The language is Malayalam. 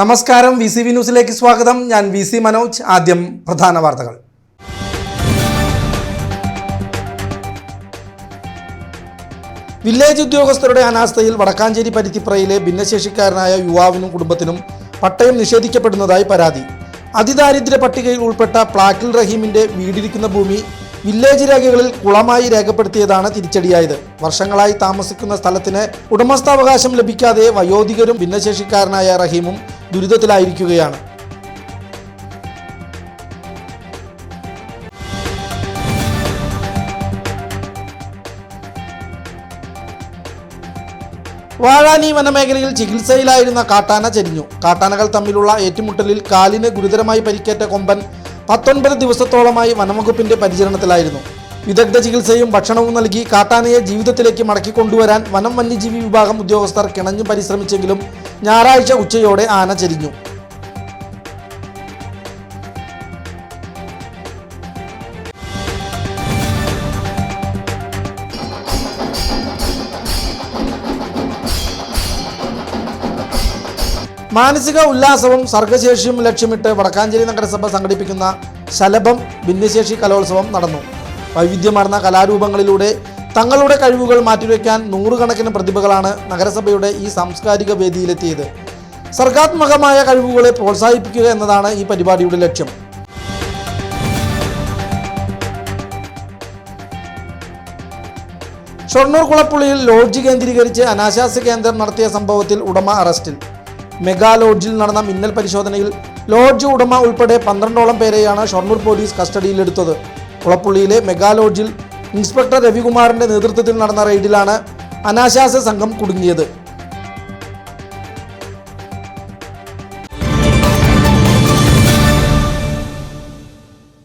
നമസ്കാരം, VCV ന്യൂസിലേക്ക് സ്വാഗതം. ഞാൻ VC മനോജ്. ആദ്യം പ്രധാന വാർത്തകൾ. വില്ലേജ് ഉദ്യോഗസ്ഥരുടെ അനാസ്ഥയിൽ വടക്കാഞ്ചേരി പരുത്തിപ്പുറയിലെ ഭിന്നശേഷിക്കാരനായ യുവാവിനും കുടുംബത്തിനും പട്ടയം നിഷേധിക്കപ്പെടുന്നതായി പരാതി. അതിദാരിദ്ര്യ പട്ടികയിൽ ഉൾപ്പെട്ട പ്ലാക്കിൽ റഹീമിന്റെ വീടിരിക്കുന്ന ഭൂമി വില്ലേജ് രേഖകളിൽ കുളമായി രേഖപ്പെടുത്തിയതാണ് തിരിച്ചടിയായത്. വർഷങ്ങളായി താമസിക്കുന്ന സ്ഥലത്തിന് ഉടമസ്ഥാവകാശം ലഭിക്കാതെ വയോധികരും ഭിന്നശേഷിക്കാരനായ റഹീമും ദുരിതത്തിലായിരിക്കുകയാണ്. വാഴാനി വനമേഖലയിൽ ചികിത്സയിലായിരുന്ന കാട്ടാന ചരിഞ്ഞു. കാട്ടാനകൾ തമ്മിലുള്ള ഏറ്റുമുട്ടലിൽ കാലിന് ഗുരുതരമായി പരിക്കേറ്റ കൊമ്പൻ 19 ദിവസത്തോളമായി വനംവകുപ്പിന്റെ പരിചരണത്തിലായിരുന്നു. വിദഗ്ധ ചികിത്സയും ഭക്ഷണവും നൽകി കാട്ടാനയെ ജീവിതത്തിലേക്ക് മടക്കിക്കൊണ്ടുവരാൻ വനം വന്യജീവി വിഭാഗം ഉദ്യോഗസ്ഥർ കിണഞ്ഞു പരിശ്രമിച്ചെങ്കിലും ഞായറാഴ്ച ഉച്ചയോടെ ആന ചരിഞ്ഞു. മാനസിക ഉല്ലാസവും സർഗശേഷിയും ലക്ഷ്യമിട്ട് വടക്കാഞ്ചേരി നഗരസഭ സംഘടിപ്പിക്കുന്ന ശലഭം ഭിന്നശേഷി കലോത്സവം നടന്നു. വൈവിധ്യമാർന്ന കലാരൂപങ്ങളിലൂടെ തങ്ങളുടെ കഴിവുകൾ മാറ്റിവെക്കാൻ നൂറുകണക്കിന് പ്രതിഭകളാണ് നഗരസഭയുടെ ഈ സാംസ്കാരിക വേദിയിലെത്തിയത്. സർഗാത്മകമായ കഴിവുകളെ പ്രോത്സാഹിപ്പിക്കുക എന്നതാണ് ഈ പരിപാടിയുടെ ലക്ഷ്യം. ഷൊർണൂർ കുളപ്പുള്ളിയിൽ ലോഡ്ജ് കേന്ദ്രീകരിച്ച് അനാശാസ്യ കേന്ദ്രം നടത്തിയ സംഭവത്തിൽ ഉടമ അറസ്റ്റിൽ. മെഗാ ലോഡ്ജിൽ നടന്ന മിന്നൽ പരിശോധനയിൽ ലോഡ്ജ് ഉടമ ഉൾപ്പെടെ 12ഓളം പേരെയാണ് ഷൊർണൂർ പോലീസ് കസ്റ്റഡിയിലെടുത്തത്. കുളപ്പുള്ളിയിലെ മെഗാ ലോഡ്ജിൽ ഇൻസ്പെക്ടർ രവികുമാറിന്റെ നേതൃത്വത്തിൽ നടന്ന റെയ്ഡിലാണ് അനാശാസ്യ സംഘം കുടുങ്ങിയത്.